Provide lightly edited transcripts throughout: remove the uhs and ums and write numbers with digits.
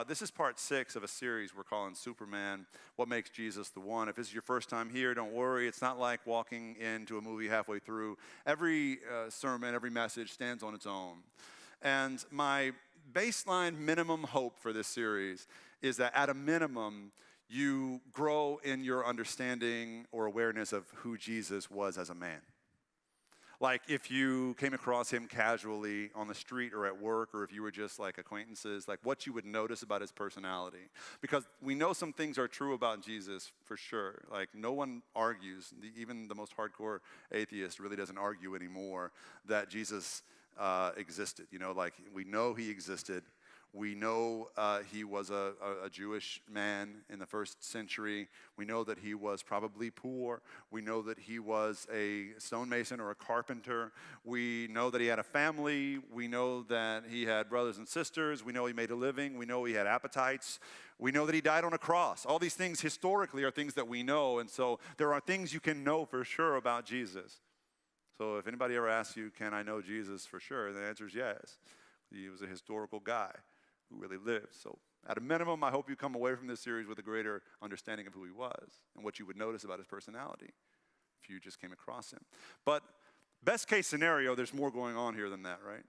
This is part 6 of a series we're calling SuperMan, What Makes Jesus the One. If this is your first time here, don't worry. It's not like walking into a movie halfway through. Every sermon, every message stands on its own. And my baseline minimum hope for this series is that at a minimum, you grow in your understanding or awareness of who Jesus was as a man. Like if you came across him casually on the street or at work, or if you were just like acquaintances, like what you would notice about his personality. Because we know some things are true about Jesus for sure. Like no one argues, even the most hardcore atheist really doesn't argue anymore that Jesus existed. You know, like we know he existed. We know he was a Jewish man in the first century. We know that he was probably poor. We know that he was a stonemason or a carpenter. We know that he had a family. We know that he had brothers and sisters. We know he made a living. We know he had appetites. We know that he died on a cross. All these things historically are things that we know. And so there are things you can know for sure about Jesus. So if anybody ever asks you, can I know Jesus for sure? The answer is yes. He was a historical guy who really lived. So at a minimum, I hope you come away from this series with a greater understanding of who he was and what you would notice about his personality if you just came across him. But best case scenario, there's more going on here than that, right?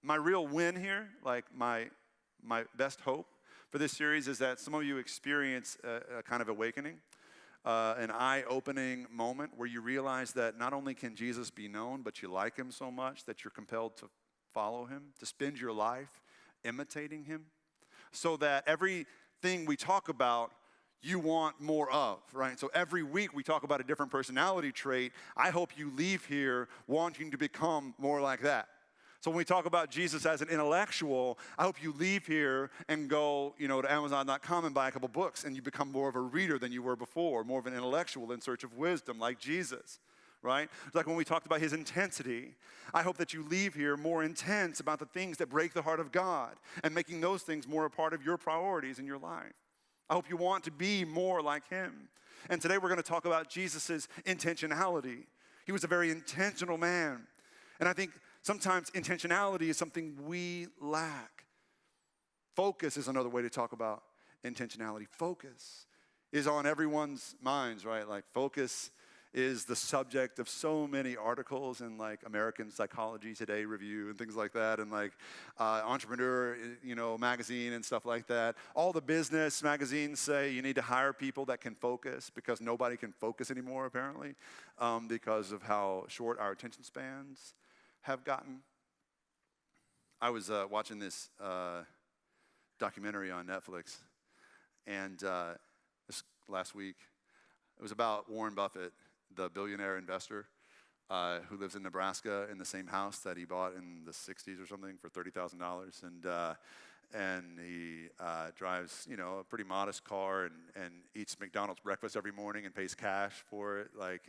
My real win here, like my best hope for this series is that some of you experience a kind of awakening, an eye-opening moment where you realize that not only can Jesus be known, but you like him so much that you're compelled to follow him, to spend your life imitating him, so that everything we talk about, you want more of, right? So every week we talk about a different personality trait. I hope you leave here wanting to become more like that. So when we talk about Jesus as an intellectual, I hope you leave here and go, to Amazon.com and buy a couple books, and you become more of a reader than you were before, more of an intellectual in search of wisdom like Jesus. Right? Like when we talked about his intensity, I hope that you leave here more intense about the things that break the heart of God and making those things more a part of your priorities in your life. I hope you want to be more like him. And today we're going to talk about Jesus' intentionality. He was a very intentional man. And I think sometimes intentionality is something we lack. Focus is another way to talk about intentionality. Focus is on everyone's minds, right? Like focus is the subject of so many articles in like American Psychology Today review and things like that, and like Entrepreneur, magazine and stuff like that. All the business magazines say you need to hire people that can focus because nobody can focus anymore apparently because of how short our attention spans have gotten. I was watching this documentary on Netflix, and this last week, it was about Warren Buffett, the billionaire investor who lives in Nebraska in the same house that he bought in the 60s or something for $30,000. And he drives, a pretty modest car and eats McDonald's breakfast every morning and pays cash for it. Like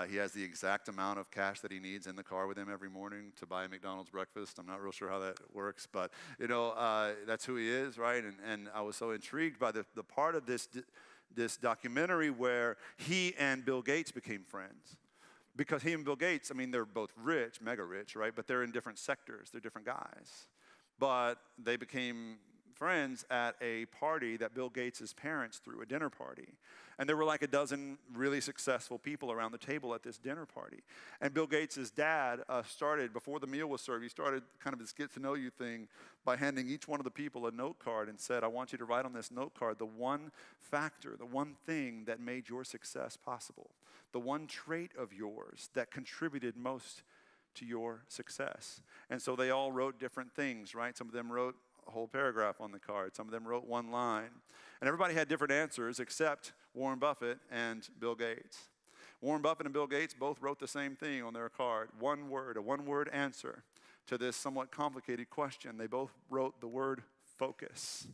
he has the exact amount of cash that he needs in the car with him every morning to buy a McDonald's breakfast. I'm not real sure how that works, but that's who he is, right? And I was so intrigued by the part of this documentary where he and Bill Gates became friends. Because he and Bill Gates, they're both rich, mega rich, right? But they're in different sectors. They're different guys. But they became friends at a party that Bill Gates' parents threw, a dinner party. And there were like a dozen really successful people around the table at this dinner party. And Bill Gates' dad started, before the meal was served, he started kind of this get-to-know-you thing by handing each one of the people a note card and said, I want you to write on this note card the one factor, the one thing that made your success possible, the one trait of yours that contributed most to your success. And so they all wrote different things, right? Some of them wrote a whole paragraph on the card. Some of them wrote one line. And everybody had different answers except Warren Buffett and Bill Gates. Warren Buffett and Bill Gates both wrote the same thing on their card, one word, a one-word answer to this somewhat complicated question. They both wrote the word focus.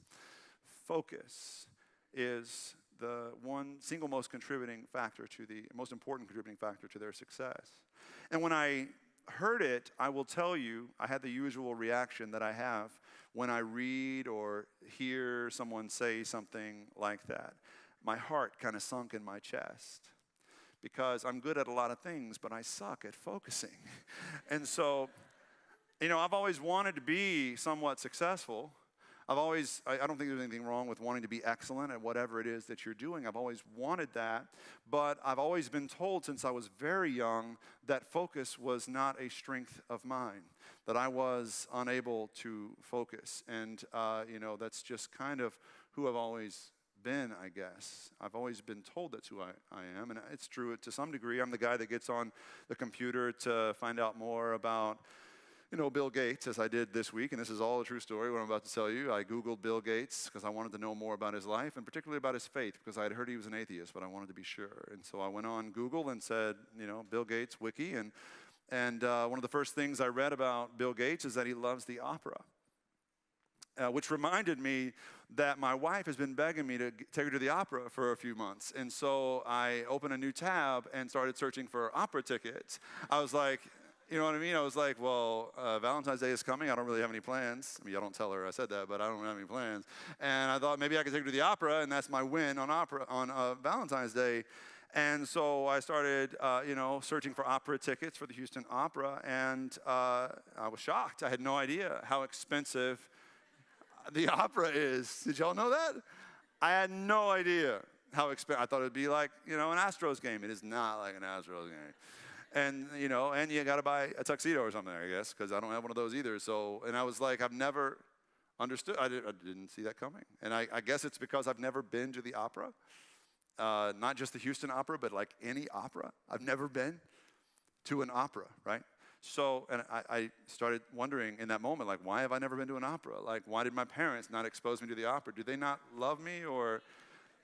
Focus is the single most important contributing factor to their success. And when I heard it, I will tell you, I had the usual reaction that I have when I read or hear someone say something like that. My heart kind of sunk in my chest because I'm good at a lot of things, but I suck at focusing. And so, I've always wanted to be somewhat successful. I don't think there's anything wrong with wanting to be excellent at whatever it is that you're doing. I've always wanted that, but I've always been told since I was very young that focus was not a strength of mine, that I was unable to focus. And, that's just kind of who I've always been, I guess. I've always been told that's who I am, and it's true to some degree. I'm the guy that gets on the computer to find out more about Bill Gates, as I did this week, and this is all a true story, what I'm about to tell you. I Googled Bill Gates because I wanted to know more about his life, and particularly about his faith, because I had heard he was an atheist, but I wanted to be sure. And so I went on Google and said, Bill Gates wiki, and one of the first things I read about Bill Gates is that he loves the opera, which reminded me that my wife has been begging me to take her to the opera for a few months. And so I opened a new tab and started searching for opera tickets. I was like, you know what I mean? I was like, well, Valentine's Day is coming. I don't really have any plans. I mean, I don't tell her I said that, but I don't have any plans. And I thought maybe I could take her to the opera, and that's my win on Valentine's Day. And so I started, searching for opera tickets for the Houston Opera, and I was shocked. I had no idea how expensive the opera is. Did y'all know that? I had no idea how expensive. I thought it would be like, an Astros game. It is not like an Astros game. And, and you got to buy a tuxedo or something, I guess, because I don't have one of those either. So, and I was like, I've never understood. I didn't see that coming. And I guess it's because I've never been to the opera, not just the Houston Opera, but like any opera. I've never been to an opera, right? So, and I started wondering in that moment, like, why have I never been to an opera? Like, why did my parents not expose me to the opera? Do they not love me, or,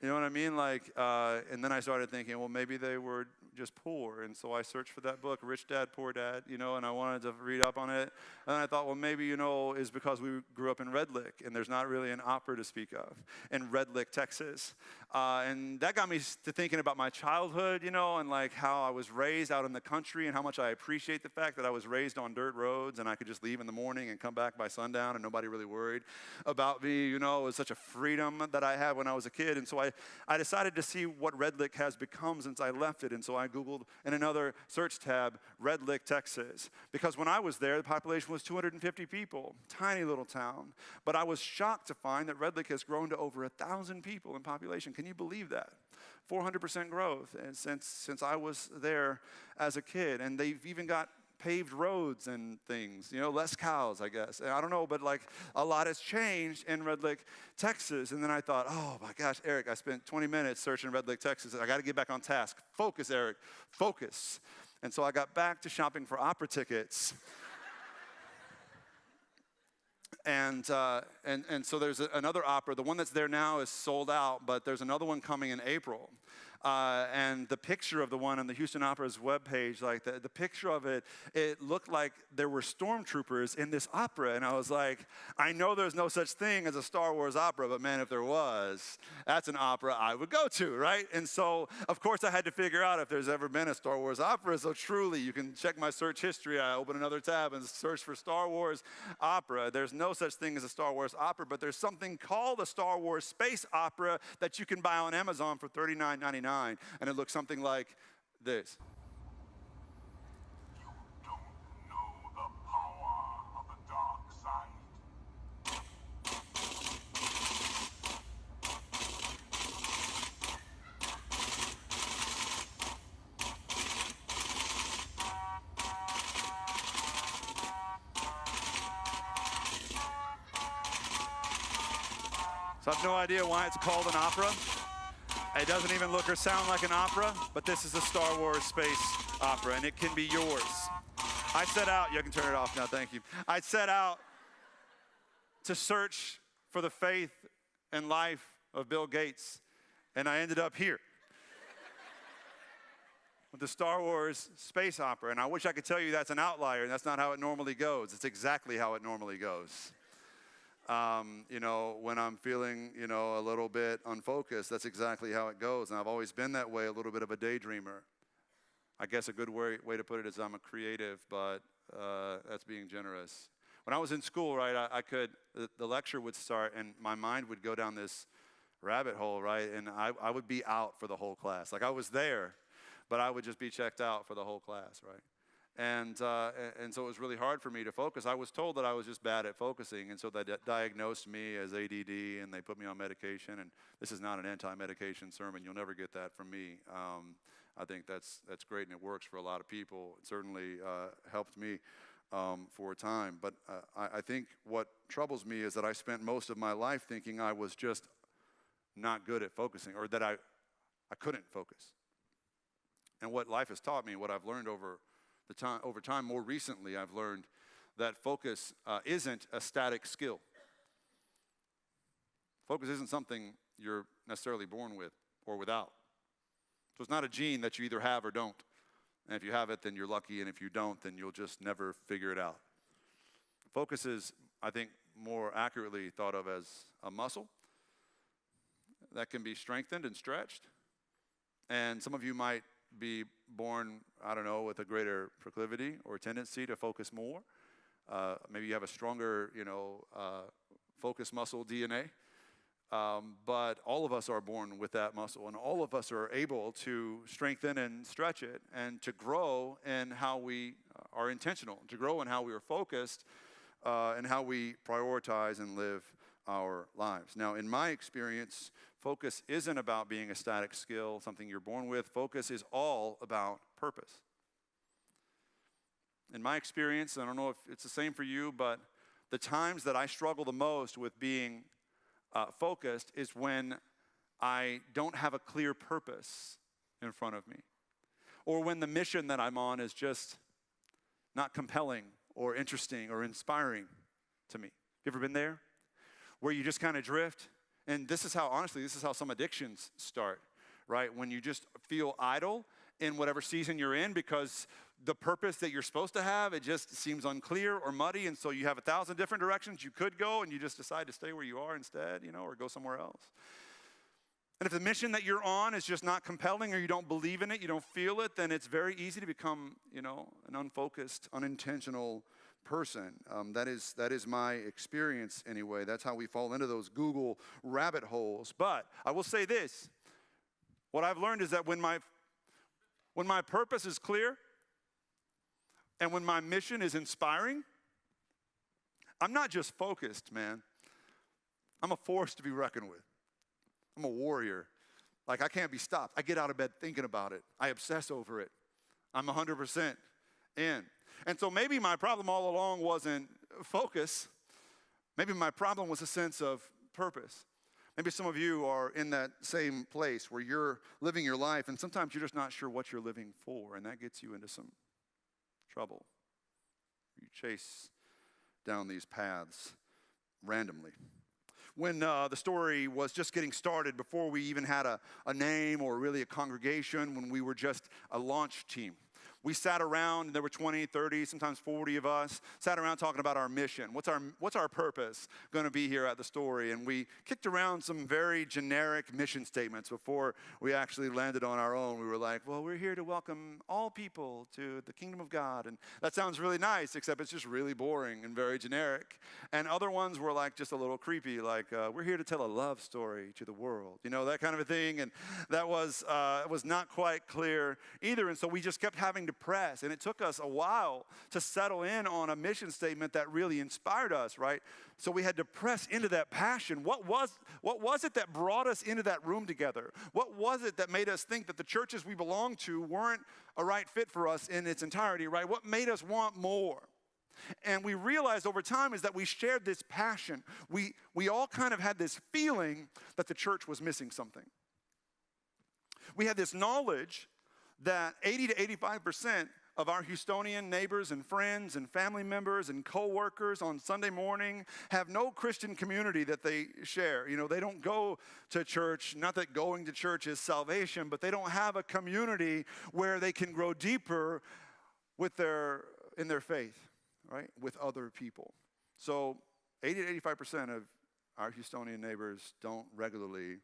you know what I mean? Like, and then I started thinking, well, maybe they were just poor. And so I searched for that book, Rich Dad, Poor Dad, and I wanted to read up on it. And I thought, well, maybe, it's because we grew up in Red Lick, and there's not really an opera to speak of in Red Lick, Texas. And that got me to thinking about my childhood, and like how I was raised out in the country, and how much I appreciate the fact that I was raised on dirt roads, and I could just leave in the morning and come back by sundown, and nobody really worried about me. It was such a freedom that I had when I was a kid. And so I decided to see what Red Lick has become since I left it. And so I Googled in another search tab, Red Lick, Texas. Because when I was there, the population was 250 people, tiny little town. But I was shocked to find that Red Lick has grown to over 1,000 people in population. Can you believe that? 400% growth since I was there as a kid. And they've even got paved roads and things, less cows, I guess. And I don't know, but like a lot has changed in Red Lick, Texas. And then I thought, oh my gosh, Eric, I spent 20 minutes searching Red Lick, Texas. I got to get back on task. Focus, Eric, focus. And so I got back to shopping for opera tickets. And so there's another opera. The one that's there now is sold out, but there's another one coming in April. And the picture of the one on the Houston Opera's webpage, like the picture of it looked like there were stormtroopers in this opera. And I was like, I know there's no such thing as a Star Wars opera, but man, if there was, that's an opera I would go to, right? And so, of course, I had to figure out if there's ever been a Star Wars opera. So truly, you can check my search history. I open another tab and search for Star Wars opera. There's no such thing as a Star Wars opera, but there's something called a Star Wars space opera that you can buy on Amazon for $39.99. And it looks something like this. You don't know the power of the dark side. So I have no idea why it's called an opera. It doesn't even look or sound like an opera, but this is a Star Wars space opera, and it can be yours. I set out, you can turn it off now, thank you. I set out to search for the faith and life of Bill Gates, and I ended up here with the Star Wars space opera. And I wish I could tell you that's an outlier, and that's not how it normally goes. It's exactly how it normally goes. When I'm feeling, a little bit unfocused, that's exactly how it goes. And I've always been that way, a little bit of a daydreamer. I guess a good way to put it is I'm a creative, but that's being generous. When I was in school, right, the lecture would start and my mind would go down this rabbit hole, right? And I would be out for the whole class. Like I was there, but I would just be checked out for the whole class, right? And so it was really hard for me to focus. I was told that I was just bad at focusing, and so they diagnosed me as ADD, and they put me on medication. And this is not an anti-medication sermon. You'll never get that from me. I think that's great, and it works for a lot of people. It certainly helped me for a time. But I think what troubles me is that I spent most of my life thinking I was just not good at focusing, or that I couldn't focus. And what life has taught me, what I've learned over time, more recently, I've learned that focus isn't a static skill. Focus isn't something you're necessarily born with or without. So it's not a gene that you either have or don't. And if you have it, then you're lucky, and if you don't, then you'll just never figure it out. Focus is, I think, more accurately thought of as a muscle that can be strengthened and stretched. And some of you might be born, I don't know, with a greater proclivity or tendency to focus more. Maybe you have a stronger, focus muscle DNA. But all of us are born with that muscle, and all of us are able to strengthen and stretch it and to grow in how we are intentional, to grow in how we are focused, and how we prioritize and live our lives. Now, in my experience, focus isn't about being a static skill, something you're born with. Focus is all about purpose. In my experience, I don't know if it's the same for you, but the times that I struggle the most with being focused is when I don't have a clear purpose in front of me, or when the mission that I'm on is just not compelling or interesting or inspiring to me. You ever been there? Where you just kind of drift? And this is how some addictions start, right? When you just feel idle in whatever season you're in because the purpose that you're supposed to have, it just seems unclear or muddy, and so you have 1,000 different directions you could go, and you just decide to stay where you are instead, or go somewhere else. And if the mission that you're on is just not compelling, or you don't believe in it, you don't feel it, then it's very easy to become, an unfocused, unintentional person. That is my experience anyway. That's how we fall into those Google rabbit holes. But I will say this: what I've learned is that when my purpose is clear, and when my mission is inspiring, I'm not just focused, man. I'm a force to be reckoned with. I'm a warrior. Like, I can't be stopped. I get out of bed thinking about it. I obsess over it. I'm 100% in. And so maybe my problem all along wasn't focus. Maybe my problem was a sense of purpose. Maybe some of you are in that same place where you're living your life, and sometimes you're just not sure what you're living for, and that gets you into some trouble. You chase down these paths randomly. When the story was just getting started, before we even had a name or really a congregation, when we were just a launch team, we sat around, and there were 20, 30, sometimes 40 of us, sat around talking about our mission. What's our purpose going to be here at the Story? And we kicked around some very generic mission statements before we actually landed on our own. We were like, well, we're here to welcome all people to the kingdom of God. And that sounds really nice, except it's just really boring and very generic. And other ones were like just a little creepy, like, we're here to tell a love story to the world. That kind of a thing. And that was not quite clear either. And so we just kept having to press, and it took us a while to settle in on a mission statement that really inspired us, right? So we had to press into that passion. What was it that brought us into that room together? What was it that made us think that the churches we belonged to weren't a right fit for us in its entirety, right? What made us want more? And we realized over time is that we shared this passion. We all kind of had this feeling that the church was missing something. We had this knowledge that 80 to 85% of our Houstonian neighbors and friends and family members and co-workers on Sunday morning have no Christian community that they share. They don't go to church. Not that going to church is salvation, but they don't have a community where they can grow deeper in their faith, right, with other people. So 80 to 85% of our Houstonian neighbors don't regularly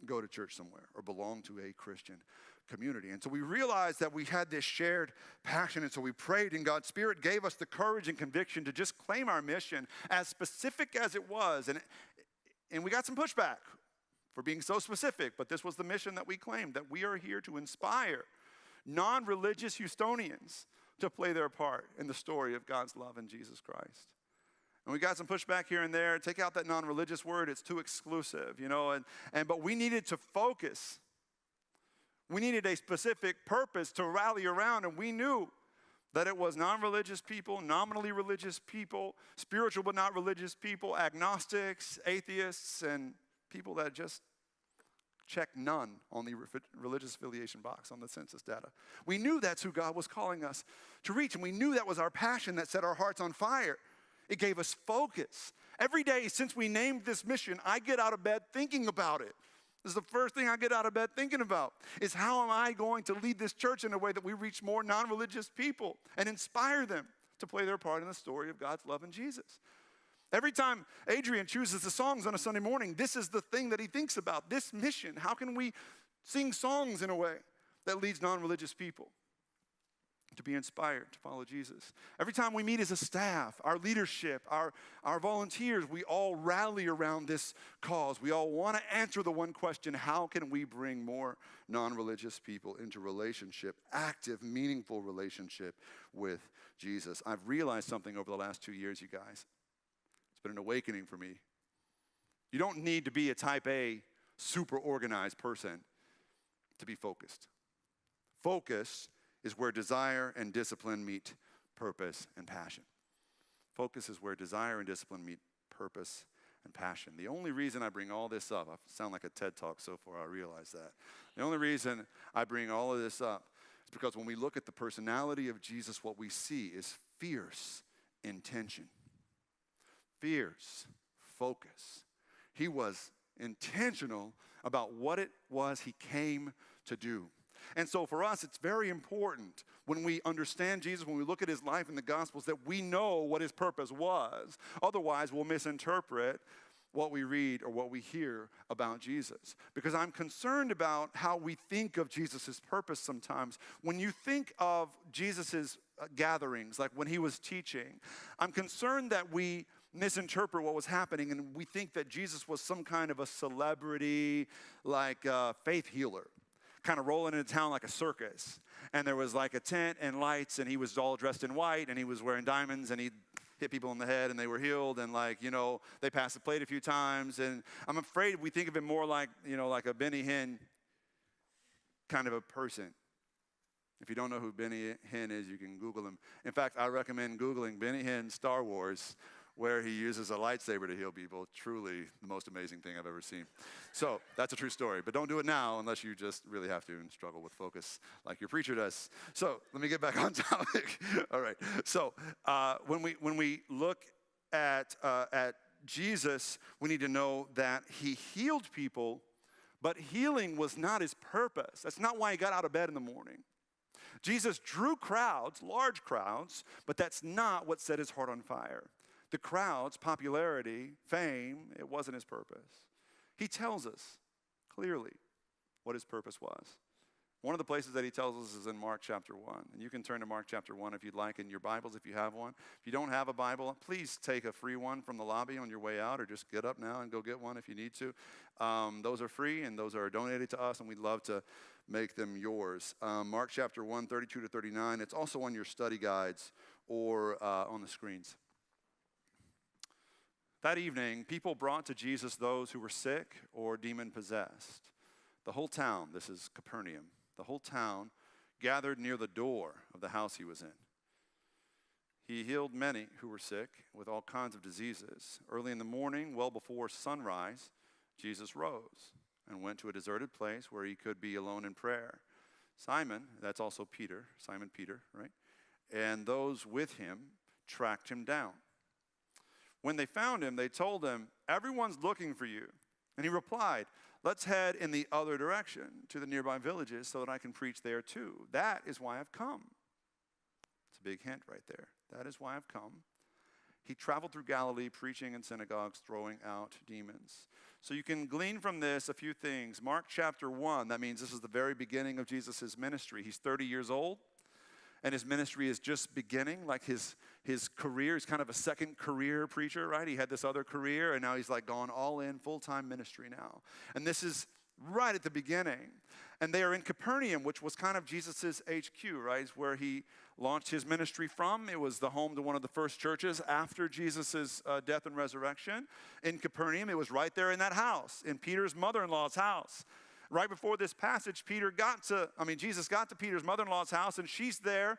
go to church somewhere or belong to a Christian community. And so we realized that we had this shared passion, and so we prayed, and God's Spirit gave us the courage and conviction to just claim our mission, as specific as it was. And we got some pushback for being so specific, but this was the mission that we claimed, that we are here to inspire non-religious Houstonians to play their part in the story of God's love in Jesus Christ. And we got some pushback here and there. Take out that non-religious word. It's too exclusive, but we needed to focus. We needed a specific purpose to rally around, and we knew that it was non-religious people, nominally religious people, spiritual but not religious people, agnostics, atheists, and people that just check none on the religious affiliation box on the census data. We knew that's who God was calling us to reach, and we knew that was our passion that set our hearts on fire. It gave us focus. Every day since we named this mission, I get out of bed thinking about it. This is the first thing I get out of bed thinking about, is how am I going to lead this church in a way that we reach more non-religious people and inspire them to play their part in the story of God's love in Jesus. Every time Adrian chooses the songs on a Sunday morning, this is the thing that he thinks about, this mission. How can we sing songs in a way that leads non-religious people to be inspired to follow Jesus? Every time we meet as a staff, our leadership, our volunteers, we all rally around this cause. We all want to answer the one question: how can we bring more non-religious people into relationship, active, meaningful relationship with Jesus? I've realized something over the last 2 years, you guys. It's been an awakening for me. You don't need to be a type A, super organized person to be focused. Focus is where desire and discipline meet purpose and passion. Focus is where desire and discipline meet purpose and passion. The only reason I bring all this up, I sound like a TED Talk so far, I realize that. The only reason I bring all of this up is because when we look at the personality of Jesus, what we see is fierce intention. Fierce focus. He was intentional about what it was he came to do. And so for us, it's very important when we understand Jesus, when we look at his life in the Gospels, that we know what his purpose was. Otherwise, we'll misinterpret what we read or what we hear about Jesus. Because I'm concerned about how we think of Jesus' purpose sometimes. When you think of Jesus' gatherings, like when he was teaching, I'm concerned that we misinterpret what was happening, and we think that Jesus was some kind of a celebrity, like a faith healer, kind of rolling into town like a circus. And there was like a tent and lights, and he was all dressed in white, and he was wearing diamonds, and he hit people in the head, and they were healed, and they passed the plate a few times. And I'm afraid we think of him more like, like a Benny Hinn kind of a person. If you don't know who Benny Hinn is, you can Google him. In fact, I recommend Googling Benny Hinn Star Wars, where he uses a lightsaber to heal people. Truly the most amazing thing I've ever seen. So that's a true story, but don't do it now unless you just really have to and struggle with focus like your preacher does. So let me get back on topic. All right. So when we look at Jesus, we need to know that he healed people, but healing was not his purpose. That's not why he got out of bed in the morning. Jesus drew crowds, large crowds, but that's not what set his heart on fire. The crowds, popularity, fame, it wasn't his purpose. He tells us clearly what his purpose was. One of the places that he tells us is in Mark chapter 1. And you can turn to Mark chapter 1 if you'd like in your Bibles, if you have one. If you don't have a Bible, please take a free one from the lobby on your way out, or just get up now and go get one if you need to. Those are free, and those are donated to us, and we'd love to make them yours. Mark chapter 1, 32 to 39. It's also on your study guides or on the screens. That evening, people brought to Jesus those who were sick or demon-possessed. The whole town, this is Capernaum, the whole town gathered near the door of the house he was in. He healed many who were sick with all kinds of diseases. Early in the morning, well before sunrise, Jesus rose and went to a deserted place where he could be alone in prayer. Simon, that's also Peter, Simon Peter, right? And those with him tracked him down. When they found him, they told him, "Everyone's looking for you." And he replied, "Let's head in the other direction to the nearby villages so that I can preach there too. That is why I've come." It's a big hint right there. That is why I've come. He traveled through Galilee, preaching in synagogues, throwing out demons. So you can glean from this a few things. Mark chapter 1, that means this is the very beginning of Jesus' ministry. He's 30 years old, and his ministry is just beginning, like his career. He's kind of a second career preacher, right? He had this other career, and now he's like gone all in, full-time ministry now. And this is right at the beginning. And they are in Capernaum, which was kind of Jesus' HQ, right? It's where he launched his ministry from. It was the home to one of the first churches after Jesus' death and resurrection. In Capernaum, it was right there in that house, in Peter's mother-in-law's house. Right before this passage, Jesus got to Peter's mother-in-law's house, and she's there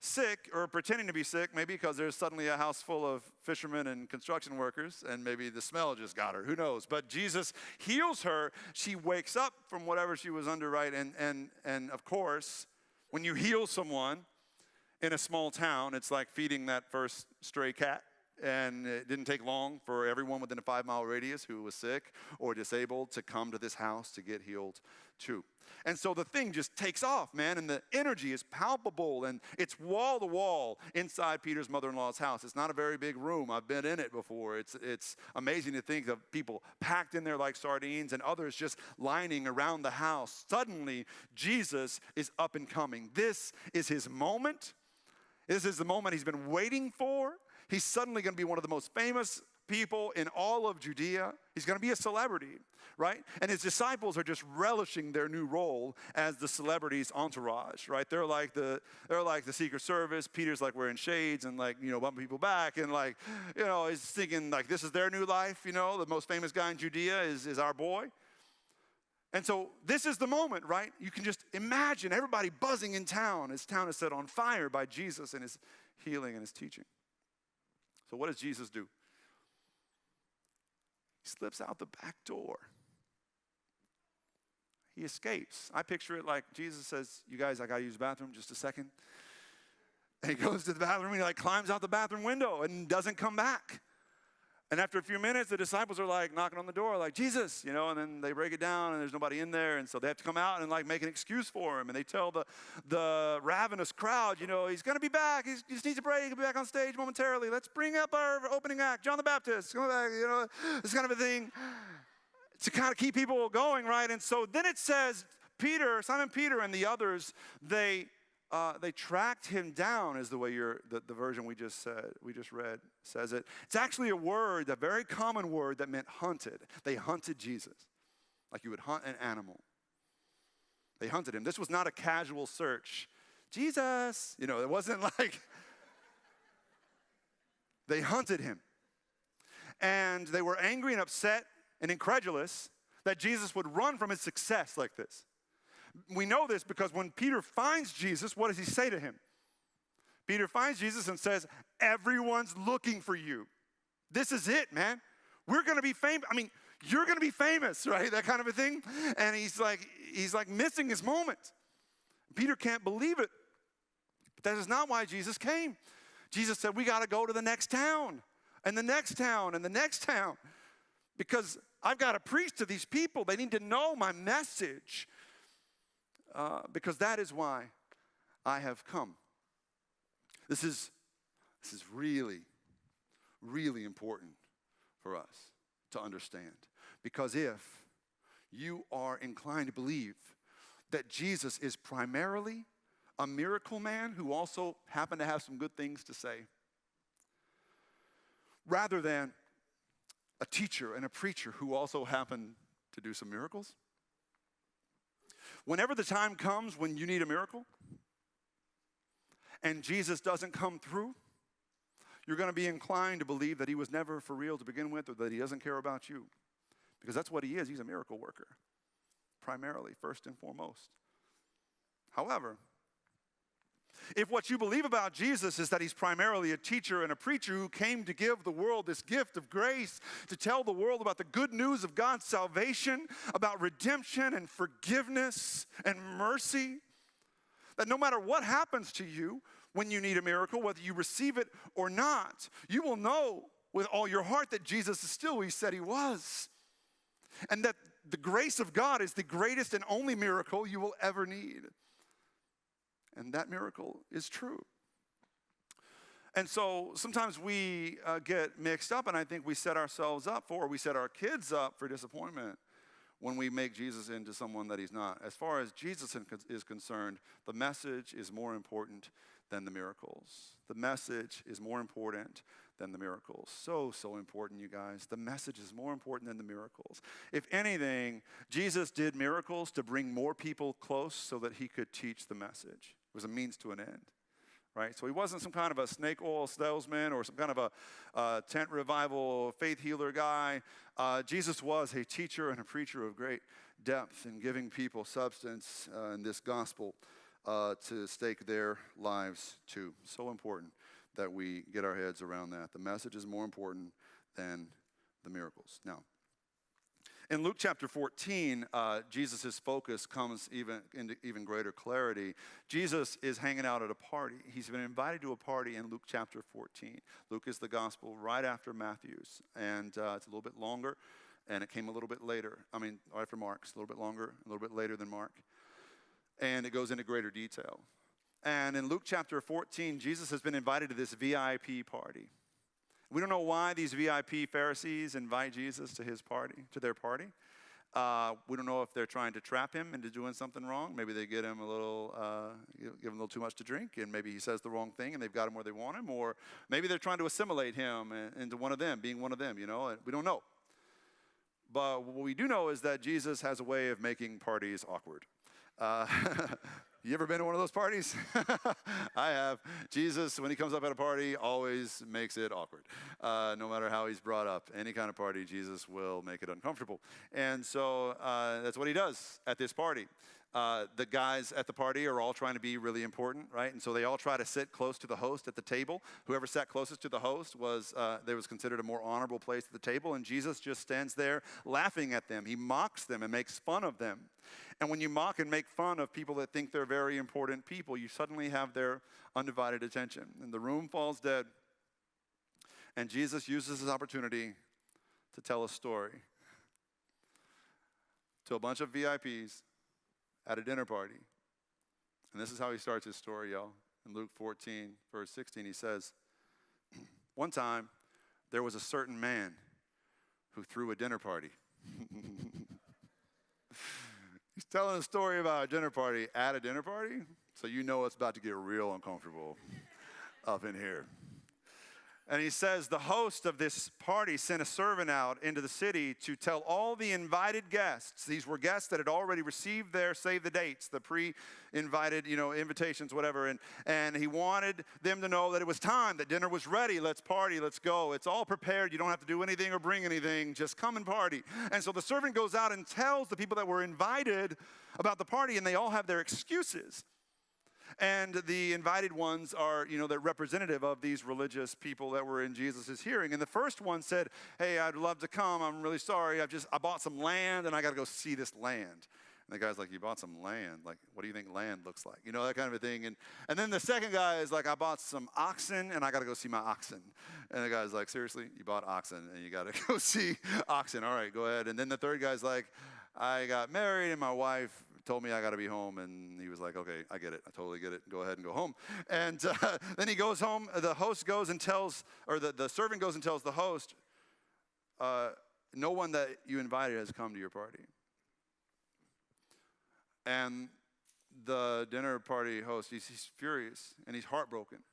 sick, or pretending to be sick, maybe because there's suddenly a house full of fishermen and construction workers, and maybe the smell just got her, who knows. But Jesus heals her. She wakes up from whatever she was under, right? And of course, when you heal someone in a small town, it's like feeding that first stray cat. And it didn't take long for everyone within a 5-mile radius who was sick or disabled to come to this house to get healed too. And so the thing just takes off, man, and the energy is palpable, and it's wall to wall inside Peter's mother-in-law's house. It's not a very big room. I've been in it before. It's amazing to think of people packed in there like sardines and others just lining around the house. Suddenly, Jesus is up and coming. This is his moment. This is the moment he's been waiting for. He's suddenly going to be one of the most famous people in all of Judea. He's going to be a celebrity, right? And his disciples are just relishing their new role as the celebrity's entourage, right? They're like the Secret Service. Peter's like wearing shades and bumping people back, and he's thinking like this is their new life. The most famous guy in Judea is our boy. And so this is the moment, right? You can just imagine everybody buzzing in town. His town is set on fire by Jesus and his healing and his teaching. So what does Jesus do? He slips out the back door. He escapes. I picture it like Jesus says, you guys, I got to use the bathroom just a second. And he goes to the bathroom and he climbs out the bathroom window and doesn't come back. And after a few minutes, the disciples are knocking on the door like, Jesus, and then they break it down and there's nobody in there. And so they have to come out and make an excuse for him. And they tell the ravenous crowd, he's going to be back. He just needs a break. He'll be back on stage momentarily. Let's bring up our opening act, John the Baptist. Come back, this kind of a thing to kind of keep people going, right? And so then it says Simon Peter and the others, they tracked him down, is the way the version we just read says it. It's actually a very common word that meant hunted. They hunted Jesus, like you would hunt an animal. They hunted him. This was not a casual search. Jesus, it wasn't like they hunted him. And they were angry and upset and incredulous that Jesus would run from his success like this. We know this because when Peter finds Jesus, what does he say to him? Peter finds Jesus and says, everyone's looking for you. This is it, man. We're going to be famous. You're going to be famous, right? That kind of a thing. And he's like missing his moment. Peter can't believe it. But that is not why Jesus came. Jesus said, we got to go to the next town and the next town and the next town because I've got to preach to these people. They need to know my message. Because that is why I have come. This is really, really important for us to understand. Because if you are inclined to believe that Jesus is primarily a miracle man who also happened to have some good things to say, rather than a teacher and a preacher who also happened to do some miracles, whenever the time comes when you need a miracle and Jesus doesn't come through, you're going to be inclined to believe that he was never for real to begin with or that he doesn't care about you. Because that's what he is. He's a miracle worker, primarily, first and foremost. However, if what you believe about Jesus is that he's primarily a teacher and a preacher who came to give the world this gift of grace, to tell the world about the good news of God's salvation, about redemption and forgiveness and mercy, that no matter what happens to you when you need a miracle, whether you receive it or not, you will know with all your heart that Jesus is still who he said he was. And that the grace of God is the greatest and only miracle you will ever need. And that miracle is true. And so sometimes we get mixed up, and I think we set ourselves up we set our kids up for disappointment when we make Jesus into someone that he's not. As far as Jesus is concerned, the message is more important than the miracles. The message is more important than the miracles. So important, you guys. The message is more important than the miracles. If anything, Jesus did miracles to bring more people close so that he could teach the message. It was a means to an end. Right? So he wasn't some kind of a snake oil salesman or some kind of a tent revival faith healer guy. Jesus was a teacher and a preacher of great depth in giving people substance in this gospel to stake their lives to. So important that we get our heads around that. The message is more important than the miracles. Now, in Luke chapter 14, Jesus' focus comes into even greater clarity. Jesus is hanging out at a party. He's been invited to a party in Luke chapter 14. Luke is the gospel right after Matthew's, and it's a little bit longer, and it came a little bit later. Right after Mark's, a little bit longer, a little bit later than Mark. And it goes into greater detail. And in Luke chapter 14, Jesus has been invited to this VIP party. We don't know why these VIP Pharisees invite Jesus to their party. We don't know if they're trying to trap him into doing something wrong. Maybe they get him give him a little too much to drink, and maybe he says the wrong thing, and they've got him where they want him. Or maybe they're trying to assimilate him into one of them, being one of them, We don't know. But what we do know is that Jesus has a way of making parties awkward. You ever been to one of those parties? I have. Jesus, when he comes up at a party, always makes it awkward. No matter how he's brought up. Any kind of party, Jesus will make it uncomfortable. And so that's what he does at this party. The guys at the party are all trying to be really important, right? And so they all try to sit close to the host at the table. Whoever sat closest to the host was considered a more honorable place at the table. And Jesus just stands there laughing at them. He mocks them and makes fun of them. And when you mock and make fun of people that think they're very important people, you suddenly have their undivided attention. And the room falls dead. And Jesus uses his opportunity to tell a story to a bunch of VIPs at a dinner party. And this is how he starts his story, y'all. In Luke 14, verse 16, he says, "One time, there was a certain man who threw a dinner party." He's telling a story about a dinner party at a dinner party, so you know it's about to get real uncomfortable up in here. And he says, the host of this party sent a servant out into the city to tell all the invited guests. These were guests that had already received their save the dates, the pre-invited, invitations, whatever. And he wanted them to know that it was time, that dinner was ready. Let's party, let's go. It's all prepared. You don't have to do anything or bring anything. Just come and party. And so the servant goes out and tells the people that were invited about the party, and they all have their excuses. And the invited ones are, they're representative of these religious people that were in Jesus' hearing. And the first one said, "Hey, I'd love to come. I'm really sorry. I bought some land, and I got to go see this land." And the guy's like, "You bought some land? Like, what do you think land looks like?" That kind of a thing. And then the second guy is like, "I bought some oxen, and I got to go see my oxen." And the guy's like, "Seriously? You bought oxen, and you got to go see oxen? All right, go ahead." And then the third guy's like, "I got married, and my wife told me I got to be home." And he was like, "Okay, I get it. I totally get it. Go ahead and go home." And then he goes home. The host goes and tells, or the servant goes and tells the host, "No one that you invited has come to your party." And the dinner party host, he's furious and he's heartbroken.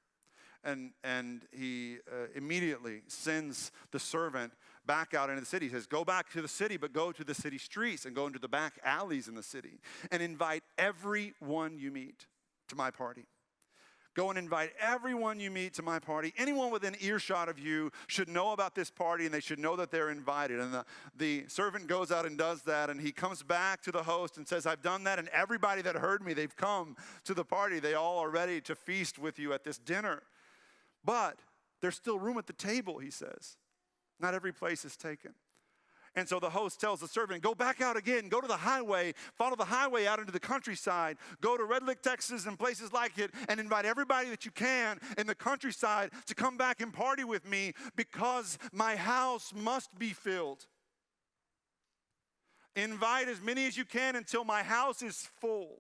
And he immediately sends the servant back out into the city. He says, "Go back to the city, but go to the city streets and go into the back alleys in the city and invite everyone you meet to my party. Go and invite everyone you meet to my party. Anyone within earshot of you should know about this party, and they should know that they're invited." And the servant goes out and does that, and he comes back to the host and says, "I've done that, and everybody that heard me, they've come to the party. They all are ready to feast with you at this dinner. But there's still room at the table," he says. "Not every place is taken." And so the host tells the servant, "Go back out again, go to the highway, follow the highway out into the countryside, go to Red Lick, Texas and places like it, and invite everybody that you can in the countryside to come back and party with me, because my house must be filled. Invite as many as you can until my house is full."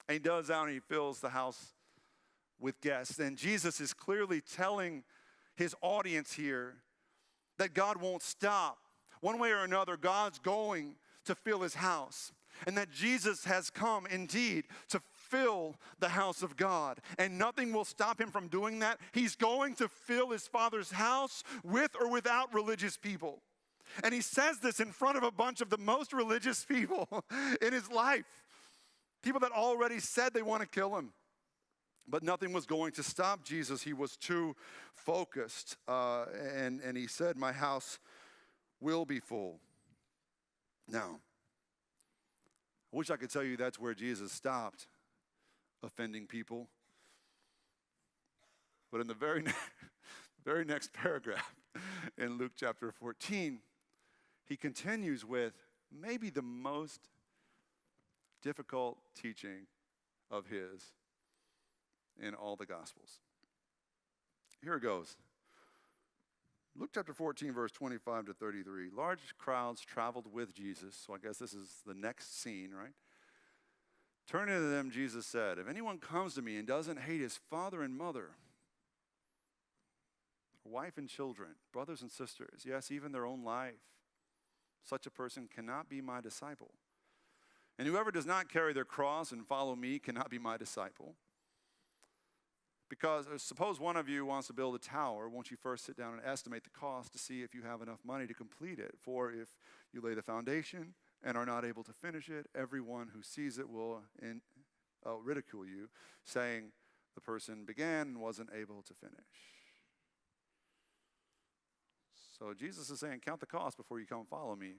And he does that, and he fills the house with guests. And Jesus is clearly telling his audience here that God won't stop One way or another, God's going to fill his house. And that Jesus has come indeed to fill the house of God. And nothing will stop him from doing that. He's going to fill his Father's house with or without religious people. And he says this in front of a bunch of the most religious people in his life. People that already said they want to kill him. But nothing was going to stop Jesus. He was too focused. And he said, my house will be full. Now, I wish I could tell you that's where Jesus stopped offending people. But in the very next paragraph in Luke chapter 14, he continues with maybe the most difficult teaching of his in all the Gospels. Here it goes. Luke chapter 14, verse 25 to 33. Large crowds traveled with Jesus. So I guess this is the next scene, right? Turning to them, Jesus said, if anyone comes to me and doesn't hate his father and mother, wife and children, brothers and sisters, yes, even their own life, such a person cannot be my disciple. And whoever does not carry their cross and follow me cannot be my disciple. Because suppose one of you wants to build a tower, won't you first sit down and estimate the cost to see if you have enough money to complete it? For if you lay the foundation and are not able to finish it, everyone who sees it will ridicule you, saying the person began and wasn't able to finish. So Jesus is saying, count the cost before you come follow me.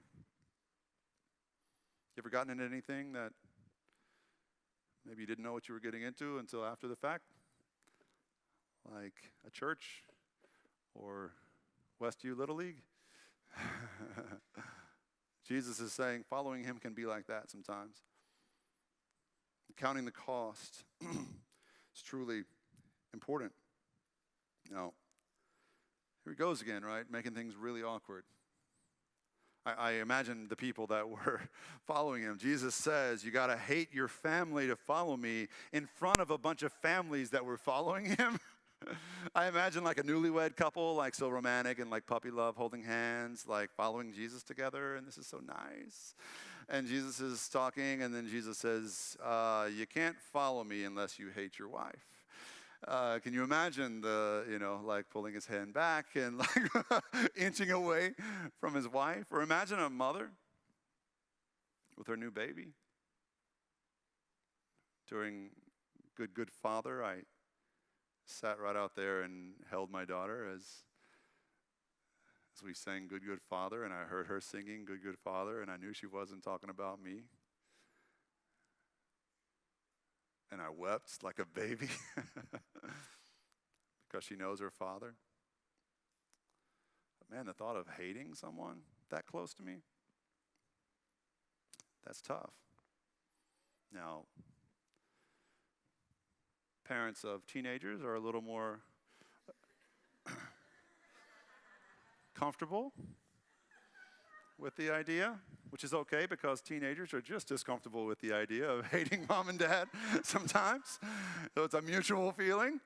You ever gotten into anything that maybe you didn't know what you were getting into until after the fact? Like a church or Westview Little League? Jesus is saying following him can be like that sometimes. Counting the cost is truly important. Now, here he goes again, right? Making things really awkward. I imagine the people that were following him. Jesus says, you got to hate your family to follow me in front of a bunch of families that were following him. I imagine like a newlywed couple, like so romantic and like puppy love, holding hands, like following Jesus together, and this is so nice. And Jesus is talking, and then Jesus says, you can't follow me unless you hate your wife. Can you imagine like pulling his hand back and like inching away from his wife? Or imagine a mother with her new baby. During Good Father, I sat right out there and held my daughter as we sang Good Father, and I heard her singing Good Father, and I knew she wasn't talking about me. And I wept like a baby because she knows her father. But man, the thought of hating someone that close to me, that's tough. Now, parents of teenagers are a little more comfortable with the idea, which is okay because teenagers are just as comfortable with the idea of hating mom and dad sometimes. So it's a mutual feeling.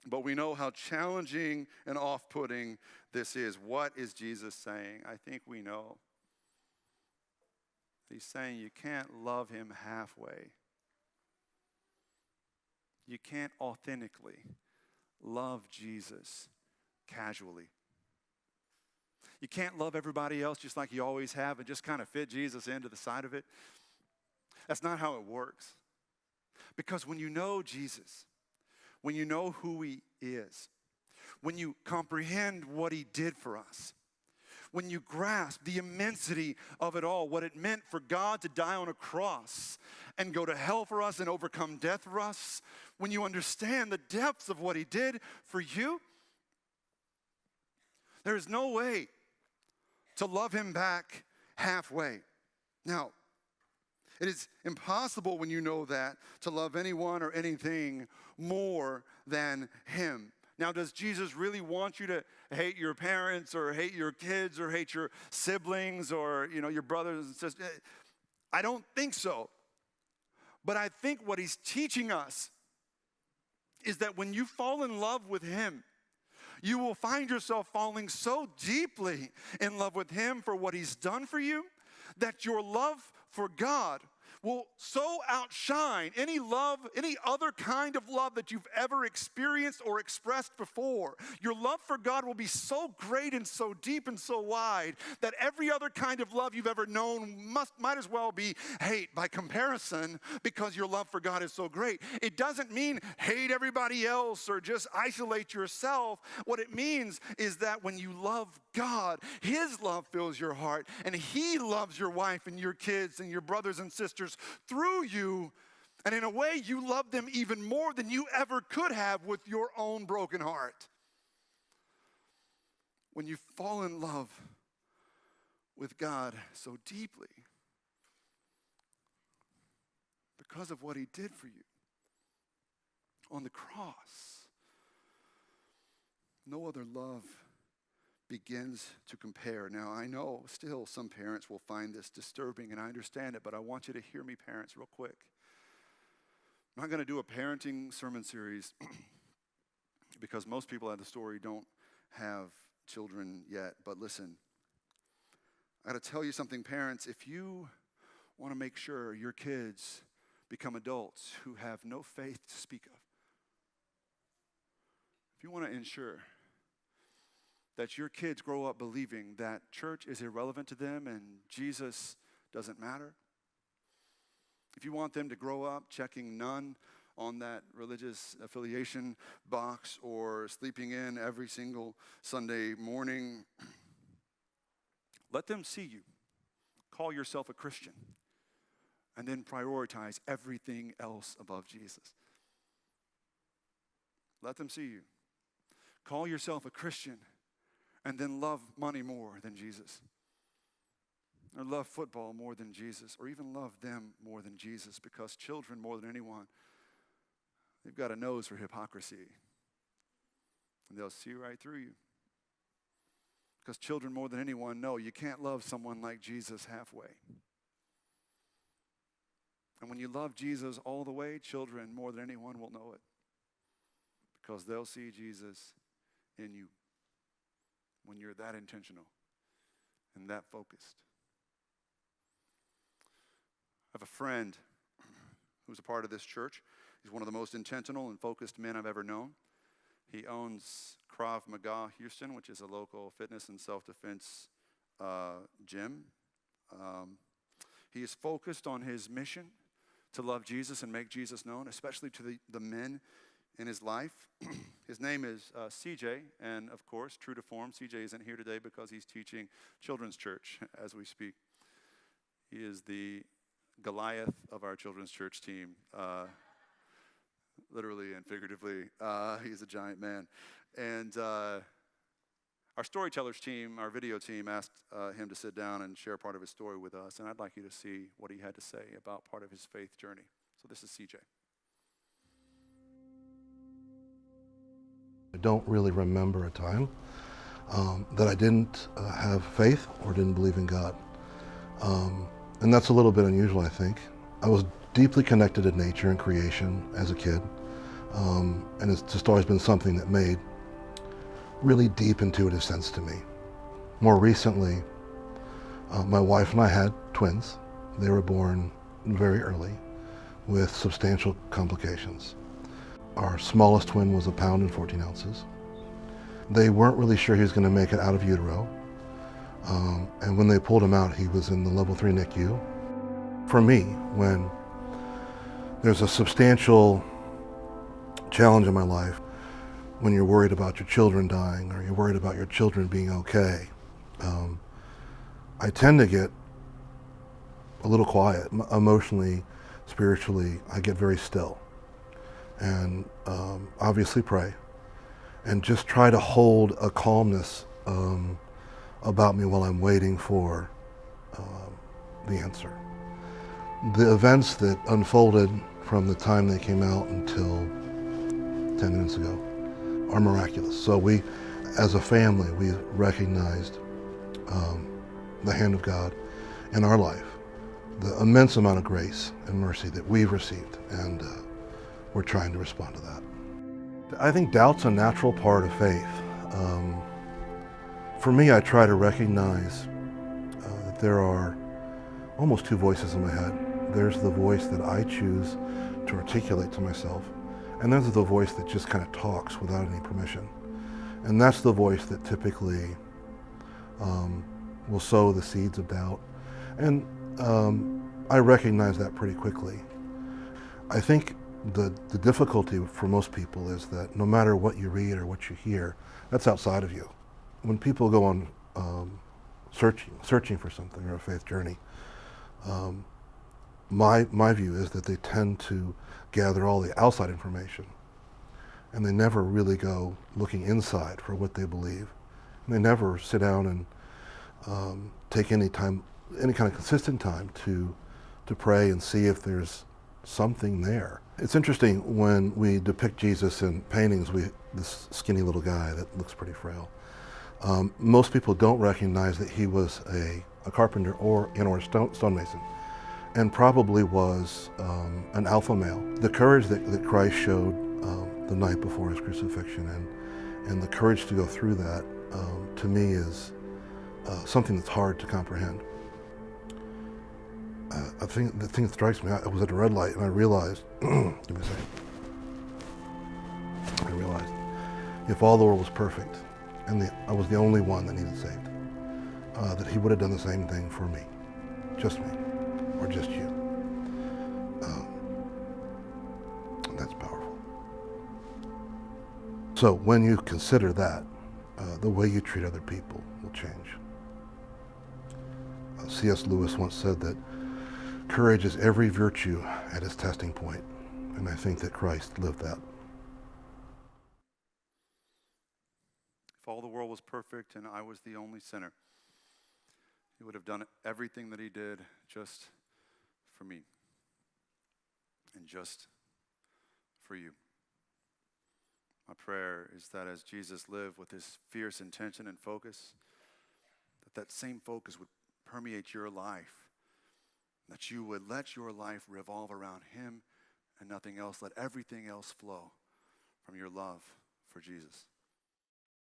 But we know how challenging and off-putting this is. What is Jesus saying? I think we know. He's saying you can't love him halfway. You can't authentically love Jesus casually. You can't love everybody else just like you always have and just kind of fit Jesus into the side of it. That's not how it works. Because when you know Jesus, when you know who he is, when you comprehend what he did for us, when you grasp the immensity of it all, what it meant for God to die on a cross and go to hell for us and overcome death for us, when you understand the depths of what he did for you, there is no way to love him back halfway. Now, it is impossible when you know that to love anyone or anything more than him. Now, does Jesus really want you to hate your parents or hate your kids or hate your siblings or, your brothers and sisters? I don't think so. But I think what he's teaching us is that when you fall in love with him, You will find yourself falling so deeply in love with him for what he's done for you that your love for God will so outshine any love, any other kind of love that you've ever experienced or expressed before. Your love for God will be so great and so deep and so wide that every other kind of love you've ever known might as well be hate by comparison, because your love for God is so great. It doesn't mean hate everybody else or just isolate yourself. What it means is that when you love God, his love fills your heart, and he loves your wife and your kids and your brothers and sisters through you, and in a way you love them even more than you ever could have with your own broken heart. When you fall in love with God so deeply because of what he did for you on the cross, no other love begins to compare. Now, I know still some parents will find this disturbing, and I understand it, but I want you to hear me, parents, real quick. I'm not going to do a parenting sermon series because most people at the story don't have children yet. But listen, I got to tell you something, parents. If you want to make sure your kids become adults who have no faith to speak of, if you want to ensure that your kids grow up believing that church is irrelevant to them and Jesus doesn't matter, if you want them to grow up checking none on that religious affiliation box or sleeping in every single Sunday morning, let them see you call yourself a Christian and then prioritize everything else above Jesus. Let them see you call yourself a Christian and then love money more than Jesus, or love football more than Jesus, or even love them more than Jesus, because children, more than anyone, they've got a nose for hypocrisy, and they'll see right through you. Because children, more than anyone, know you can't love someone like Jesus halfway. And when you love Jesus all the way, children, more than anyone, will know it, because they'll see Jesus in you when you're that intentional and that focused. I have a friend who's a part of this church. He's one of the most intentional and focused men I've ever known. He owns Krav Maga Houston, which is a local fitness and self-defense gym. He is focused on his mission to love Jesus and make Jesus known, especially to the men in his life. His name is CJ, and of course, true to form, CJ isn't here today because he's teaching children's church as we speak. He is the Goliath of our children's church team, literally and figuratively. He's a giant man. And our storytellers team, our video team, asked him to sit down and share part of his story with us, and I'd like you to see what he had to say about part of his faith journey. So this is CJ. I don't really remember a time that I didn't have faith or didn't believe in God. And that's a little bit unusual, I think. I was deeply connected to nature and creation as a kid. And it's just always been something that made really deep intuitive sense to me. More recently, my wife and I had twins. They were born very early with substantial complications. Our smallest twin was 1 pound and 14 ounces. They weren't really sure he was going to make it out of utero. And when they pulled him out, he was in the level 3 NICU. For me, when there's a substantial challenge in my life, when you're worried about your children dying or you're worried about your children being okay, I tend to get a little quiet. Emotionally, spiritually, I get very still. And obviously pray, and just try to hold a calmness about me while I'm waiting for the answer. The events that unfolded from the time they came out until 10 minutes ago are miraculous. So we, as a family, we recognized the hand of God in our life, the immense amount of grace and mercy that we've received, and we're trying to respond to that. I think doubt's a natural part of faith. For me, I try to recognize that there are almost two voices in my head. There's the voice that I choose to articulate to myself, and there's the voice that just kind of talks without any permission. And that's the voice that typically will sow the seeds of doubt. And I recognize that pretty quickly. I think the difficulty for most people is that no matter what you read or what you hear, that's outside of you. When people go on searching for something or a faith journey, my view is that they tend to gather all the outside information, and they never really go looking inside for what they believe. And they never sit down and take any kind of consistent time to pray and see if there's something there. It's interesting when we depict Jesus in paintings, this skinny little guy that looks pretty frail. Most people don't recognize that he was a carpenter or a stonemason, and probably was an alpha male. The courage that Christ showed the night before his crucifixion, and the courage to go through that, to me is something that's hard to comprehend. I think the thing that strikes me, I was at a red light and I realized, give me a second. I realized if all the world was perfect and I was the only one that needed saved, that he would have done the same thing for me, just me, or just you. And that's powerful. So when you consider that, the way you treat other people will change. C.S. Lewis once said that courage is every virtue at its testing point, and I think that Christ lived that. If all the world was perfect and I was the only sinner, he would have done everything that he did just for me and just for you. My prayer is that as Jesus lived with his fierce intention and focus, that same focus would permeate your life, that you would let your life revolve around him and nothing else. Let everything else flow from your love for Jesus.